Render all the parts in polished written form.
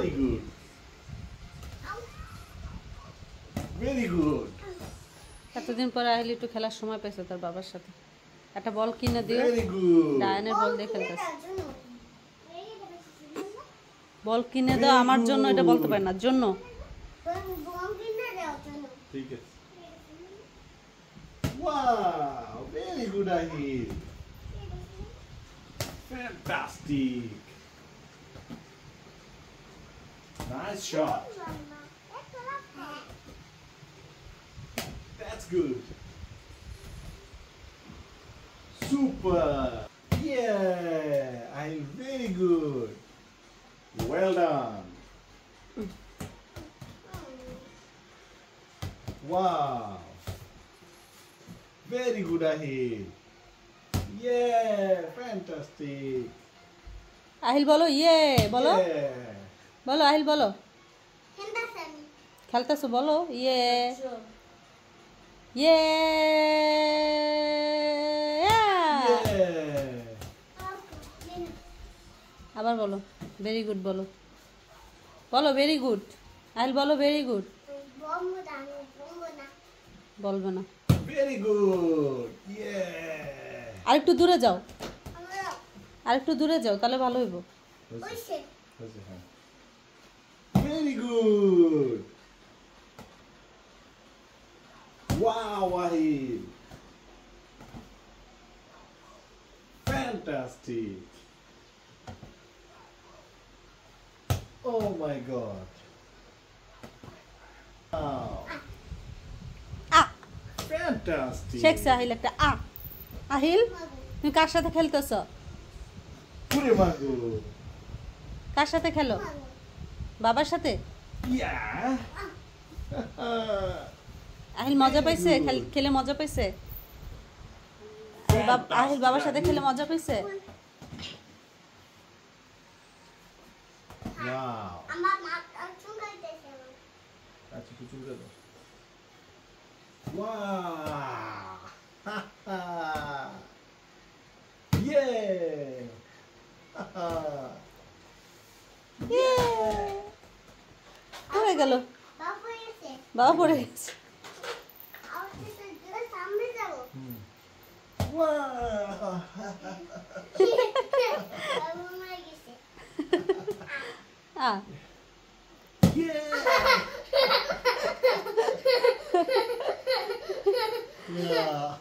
Very good. Very good. এতদিন পরে আহিল একটু খেলার সময় পেয়েছে তার বাবার সাথে। একটা বল কিনে দিও। Very good. ডায়ানের বল দিয়ে খেলতেছে। বল কিনে দাও আমার জন্য, এটা বলতে পারে না জন্য। ঠিক আছে। Wow, very good Ahil. Fantastic. Nice shot. That's good. Super. Yeah, Ahil, very good. Well done. Wow. Very good Ahil. Yeah, fantastic. Ahil বলো ইয়ে বলো, Yeah. বলো আহিল বলো। খেলতেছো বলো ইয়ে ইয়ে। Yeah. আবার বলো ভেরি গুড বলো, বলো ভেরি গুড। আহিল বলো ভেরি গুড। বলবে না। Very good. Yeah. আরেকটু দূরে যাও, আরেকটু দূরে যাও তাহলে ভালো হইব। Very good. Wow, Ahil. Fantastic. Oh my God. Wow. A Fantastic. শেখছে Ahil একটা আ। আহিল তুমি কার সাথে খেলতেছ? Pure mago. কার সাথে খেলো? বাবার সাথে? Yeah. আহিল মজা পাইছে? খেলে মজা পাইছে? আহিল বাবার সাথে খেলে মজা পাইছে? Wow. আচ্ছা কিছু করে দাও। Wow. Yeah. পড়ে গেল, বাবা পড়ে গেছে। Wow. আ Yeah. Yeah.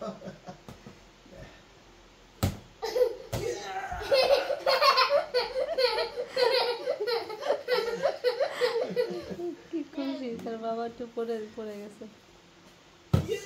কি খুশি তার বাবা একটু পড়ে পড়ে গেছে। Yeah.